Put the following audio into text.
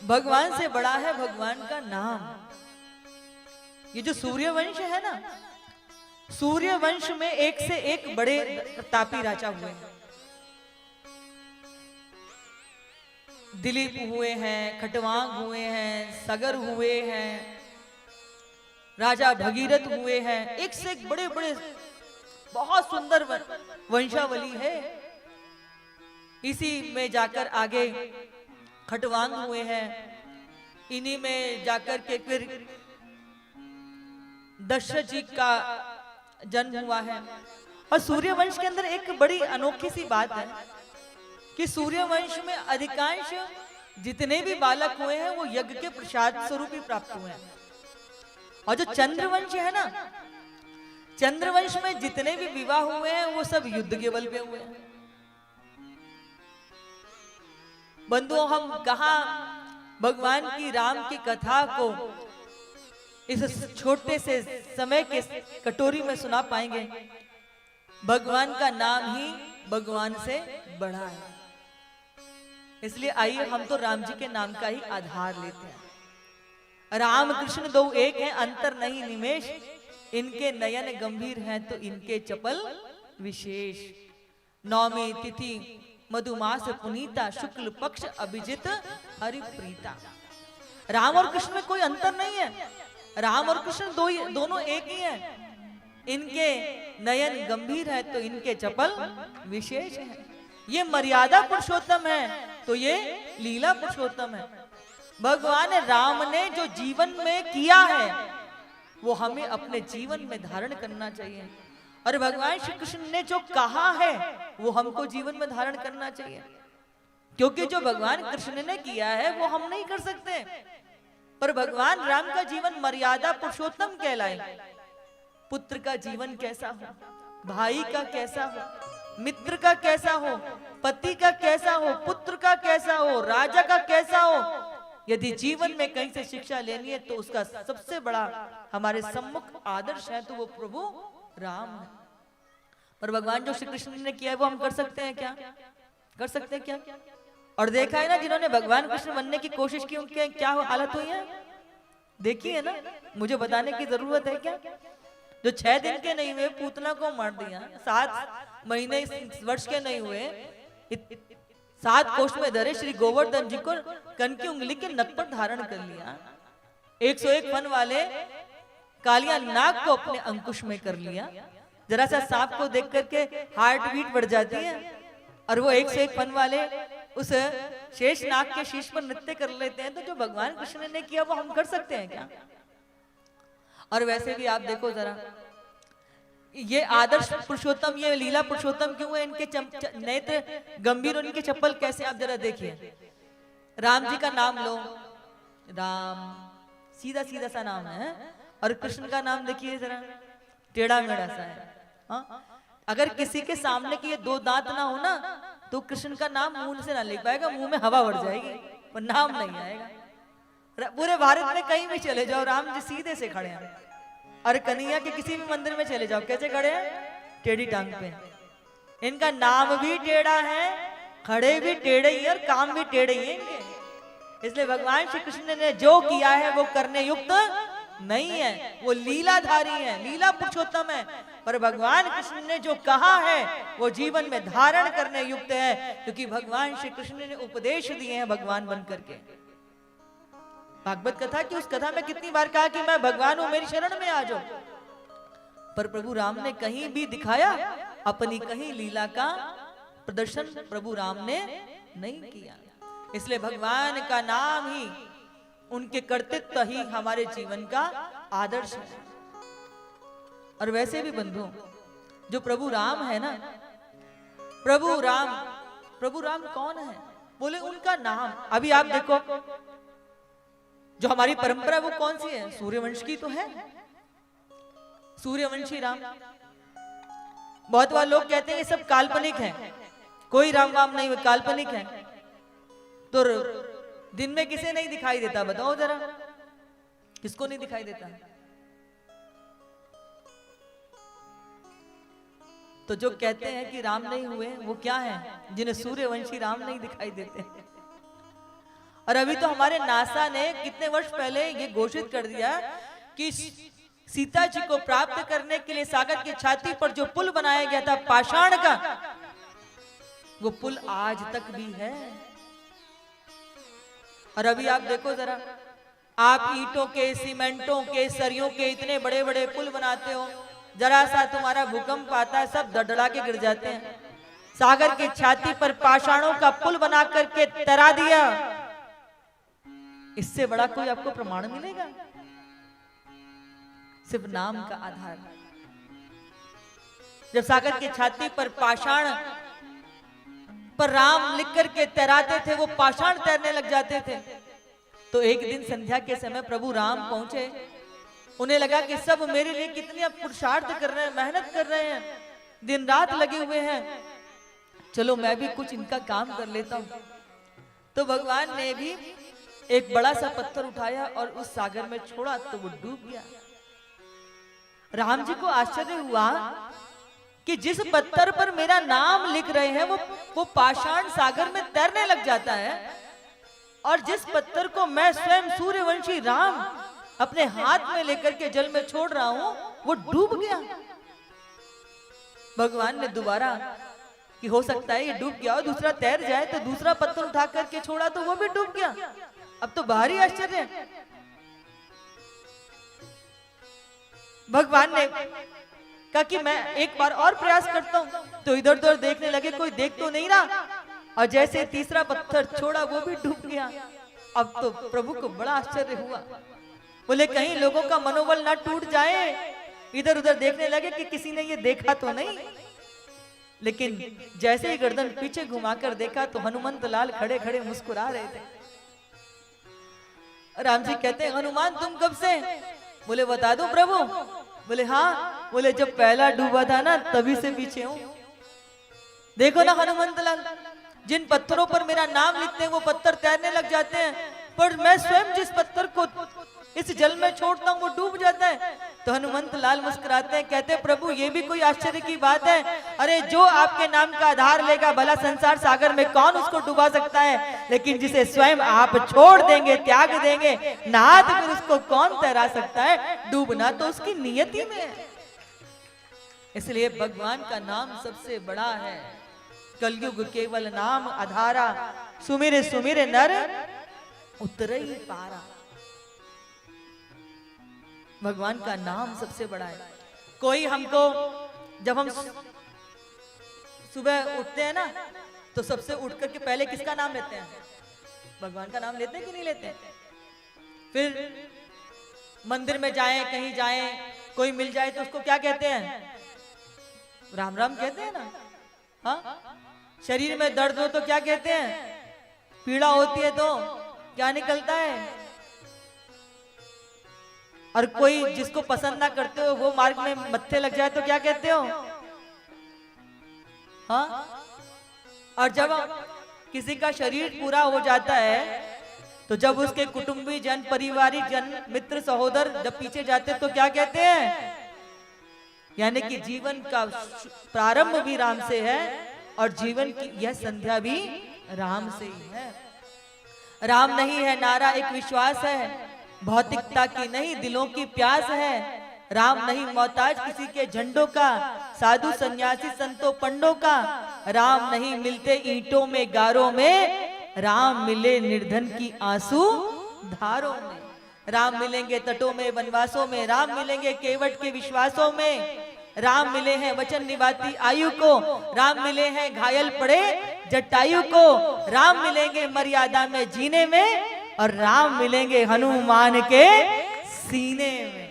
भगवान से बड़ा है भगवान का नाम। ये जो सूर्य वंश है ना, सूर्य वंश में एक से एक बड़े प्रतापी राजा हुए हैं। दिलीप हुए हैं, खटवांग हुए हैं, सगर हुए हैं, राजा भगीरथ हुए हैं, एक से एक बड़े बड़े बहुत सुंदर वंशावली है। इसी में जाकर आगे खटवांग हुए हैं, इन्हीं में जाकर के फिर दशरथ जी का जन्म हुआ है। और सूर्यवंश के अंदर एक बड़ी अनोखी सी बात है कि सूर्यवंश में अधिकांश जितने भी बालक हुए हैं वो यज्ञ के प्रसाद स्वरूप ही प्राप्त हुए हैं। और जो चंद्रवंश है ना, चंद्रवंश में जितने भी विवाह हुए हैं वो सब युद्ध के बल पे हुए हैं। बंधुओं, हम कहा भगवान की राम की कथा को इस छोटे से समय के कटोरी में सुना पाएंगे। भगवान का नाम ही भगवान से बड़ा है। इसलिए आइए हम तो राम जी के नाम का ही आधार लेते हैं। राम कृष्ण दो एक हैं, अंतर नहीं निमेश, इनके नयन गंभीर हैं तो इनके चपल विशेष। नौमी तिथि मधुमास पुनीता, शुक्ल पक्ष अभिजित हरिप्रीता। राम और कृष्ण में कोई अंतर नहीं है, राम और कृष्ण दोनों एक ही हैं। इनके नयन गंभीर है तो इनके चपल विशेष है। ये मर्यादा पुरुषोत्तम है तो ये लीला पुरुषोत्तम है। भगवान राम ने जो जीवन में किया है वो हमें अपने जीवन में धारण करना चाहिए, और भगवान श्री कृष्ण ने जो कहा है वो हमको जीवन में धारण करना चाहिए। क्योंकि जो भगवान कृष्ण ने किया है वो हम नहीं कर सकते, पर भगवान राम का जीवन मर्यादा पुरुषोत्तम कहलाए। पुत्र का जीवन कैसा हो, भाई का कैसा हो, मित्र का कैसा हो, पति का कैसा हो, पुत्र का कैसा हो, राजा का कैसा हो, यदि जीवन में कहीं से शिक्षा लेनी है तो उसका सबसे बड़ा हमारे सम्मुख आदर्श है तो वो प्रभु राम है। पर भगवान जो श्री कृष्ण ने किया है वो हम कर सकते हैं क्या? कर सकते हैं क्या? और देखा है ना, जिन्होंने भगवान कृष्ण बनने की कोशिश की उनके क्या हालत हुई है, देखी है ना। मुझे बताने की जरूरत है क्या? जो 6 दिन के नहीं हुए पूतना को मार दिया, 7 महीने वर्ष के नहीं हुए 7 कोष में धरे श्री गोवर्धन जी को कन की उंगली के नक पर धारण कर लिया। 101 फन वाले कालिया नाग को अपने अंकुश में कर लिया। जरा सा सांप को देख करके हार्ट बीट बढ़ जाती है, और वो 101 फन वाले उस शेष नाग के शीश पर नृत्य कर लेते हैं। तो जो भगवान कृष्ण ने किया वो हम कर सकते हैं क्या? और वैसे भी आप देखो जरा, ये आदर्श पुरुषोत्तम, ये लीला पुरुषोत्तम क्यों है? इनके नेत्र गंभीर और इनके चप्पल कैसे, आप जरा देखिए। राम जी का नाम लो, राम सीधा सीधा सा नाम है, और कृष्ण का नाम देखिए जरा, टेढ़ा मेढ़ा सा है। हाँ? अगर किसी के सामने के ये 2 दांत ना हो ना तो कृष्ण का नाम मुंह से ना लिख पाएगा, मुंह में हवा भर जाएगी पर नाम नहीं आएगा। पूरे भारत में कहीं भी चले जाओ राम जी सीधे से खड़े हैं, और कन्हैया के किसी भी मंदिर में चले जाओ कैसे खड़े हैं? टेढ़ी टांग पे। इनका नाम भी टेढ़ा है, खड़े भी टेढ़े ही और काम भी टेढ़े ही है इनके। इसलिए भगवान श्री कृष्ण ने जो किया है वो करने युक्त नहीं है, वो लीलाधारी है, लीला पुरुषोत्तम है। पर भगवान कृष्ण ने जो कहा है वो जीवन में धारण करने युक्त है, क्योंकि भगवान श्री कृष्ण ने उपदेश दिए हैं भगवान बन करके। भागवत कथा की उस कथा में कितनी बार कहा कि मैं भगवान हूं, मेरी शरण में आ जाओ, पर प्रभु राम ने कहीं भी दिखाया अपनी कहीं लीला का प्रदर्शन प्रभु राम ने नहीं किया। इसलिए भगवान का नाम ही, उनके कर्तृत्व ही हमारे जीवन का आदर्श है। और वैसे भी बंधुओं, जो प्रभु राम है ना, प्रभु राम कौन है? बोले उनका नाम। अभी आप देखो जो हमारी परंपरा वो कौन सी है? सूर्यवंश की तो है, सूर्यवंशी राम। बहुत बार लोग कहते हैं ये सब काल्पनिक है, कोई राम वाम नहीं, काल्पनिक है। तो दिन में किसे नहीं दिखाई देता? बताओ जरा, किसको नहीं दिखाई देता? तो जो कहते हैं कि राम नहीं हुए वो क्या है? जिन्हें सूर्यवंशी राम नहीं दिखाई देते। और अभी तो हमारे नासा ने कितने वर्ष पहले ये घोषित कर दिया कि सीता जी को प्राप्त करने के लिए सागर की छाती पर जो पुल बनाया गया था पाषाण का, वो पुल आज तक भी है। और अभी आप देखो जरा, आप ईंटों के, सीमेंटों के, सरियों के इतने बड़े बड़े पुल बनाते हो, जरा सा तुम्हारा भूकंप आता है सब धड़धड़ा के गिर जाते हैं। सागर की छाती पर पाषाणों का पुल बना करके तैरा दिया, इससे बड़ा कोई आपको प्रमाण मिलेगा? सिर्फ नाम का आधार। जब सागर की छाती पर पाषाण पर राम लिख करके तैराते थे, वो पाषाण तैरने लग जाते थे। तो एक दिन संध्या के समय प्रभु राम पहुंचे, उन्हें लगा कि सब मेरे लिए कितने पुरुषार्थ कर रहे हैं, मेहनत कर रहे हैं, दिन रात लगे हुए हैं, चलो मैं भी कुछ इनका काम कर लेता हूं। तो भगवान ने भी एक बड़ा सा पत्थर उठाया और उस सागर में छोड़ा, तो वो डूब गया। राम जी को आश्चर्य हुआ कि जिस पत्थर पर मेरा नाम लिख रहे हैं वो पाषाण सागर में तैरने लग जाता है, और जिस पत्थर को मैं स्वयं सूर्यवंशी राम अपने हाथ में लेकर के जल में छोड़ रहा हूं, वो डूब गया। भगवान ने दोबारा कि हो सकता है ये डूब गया और दूसरा तैर जाए, तो दूसरा पत्थर उठा करके छोड़ा तो वो भी डूब गया। अब तो भारी आश्चर्य है। भगवान ने कहा कि मैं एक बार और प्रयास करता हूं, तो इधर उधर देखने लगे, कोई देख तो नहीं रहा, और जैसे तीसरा पत्थर छोड़ा वो भी डूब गया। अब तो प्रभु को बड़ा आश्चर्य हुआ, बोले कहीं लोगों का मनोबल ना टूट जाए, इधर उधर देखने लगे कि किसी ने ये देखा तो नहीं। लेकिन जैसे ही गर्दन पीछे घुमाकर देखा तो हनुमंत लाल खड़े खड़े मुस्कुरा रहे थे। राम जी कहते हैं हनुमान तुम कब से? बोले बता दो प्रभु। बोले हाँ। बोले जब पहला डूबा था ना तभी से पीछे हूं। देखो ना हनुमंत लाल, जिन पत्थरों पर मेरा नाम लिखते हैं वो पत्थर तैरने लग जाते हैं, पर मैं स्वयं जिस पत्थर को इस जल में छोड़ता हूं वो डूब जाता है। तो हनुमंत लाल मुस्कुराते हैं, कहते हैं प्रभु ये भी कोई आश्चर्य की बात है? अरे जो आपके नाम का आधार लेगा, भला संसार सागर में कौन उसको डुबा सकता है, लेकिन जिसे स्वयं आप छोड़ देंगे, त्याग देंगे, नहा फिर उसको कौन तैरा सकता है? डूबना तो उसकी नियति में है। इसलिए भगवान का नाम सबसे बड़ा है। कलयुग केवल नाम आधारा, सुमिरे सुमिरे नर उतरई पारा। भगवान का नाम सबसे बड़ा है। कोई हमको, जब हम सुबह उठते हैं ना, तो सबसे उठ करके पहले किसका नाम लेते हैं? भगवान का नाम लेते हैं कि नहीं लेते? फिर मंदिर में जाएं, कहीं जाएं, कोई मिल जाए तो उसको क्या कहते हैं? राम राम कहते हैं ना। हाँ, शरीर में दर्द हो तो क्या कहते हैं? पीड़ा होती है तो क्या निकलता है? और कोई जिसको पसंद ना करते हो वो मार्ग में मत्थे लग जाए तो क्या कहते हो? हाँ। और जब किसी का शरीर पूरा हो जाता है तो जब उसके कुटुंबी जन, परिवारिक जन, मित्र, सहोदर जब पीछे जाते तो क्या कहते हैं? यानी कि जीवन का प्रारंभ भी राम से है और जीवन की यह संध्या भी राम से ही है। राम नहीं है नारा एक विश्वास है, भौतिकता की नहीं दिलों की प्यास है। राम नहीं मोहताज किसी के झंडों का, साधु सन्यासी संतों पंडों का। राम नहीं मिलते ईंटों में गारों में, राम मिले निर्धन की आंसू धारों में। राम मिलेंगे तटों में, वनवासों में, राम मिलेंगे केवट के विश्वासों में। राम मिले हैं वचन निभाती आयु को, राम मिले हैं घायल पड़े जटायु को। राम मिलेंगे मर्यादा में जीने में, और राम मिलेंगे हनुमान के सीने में।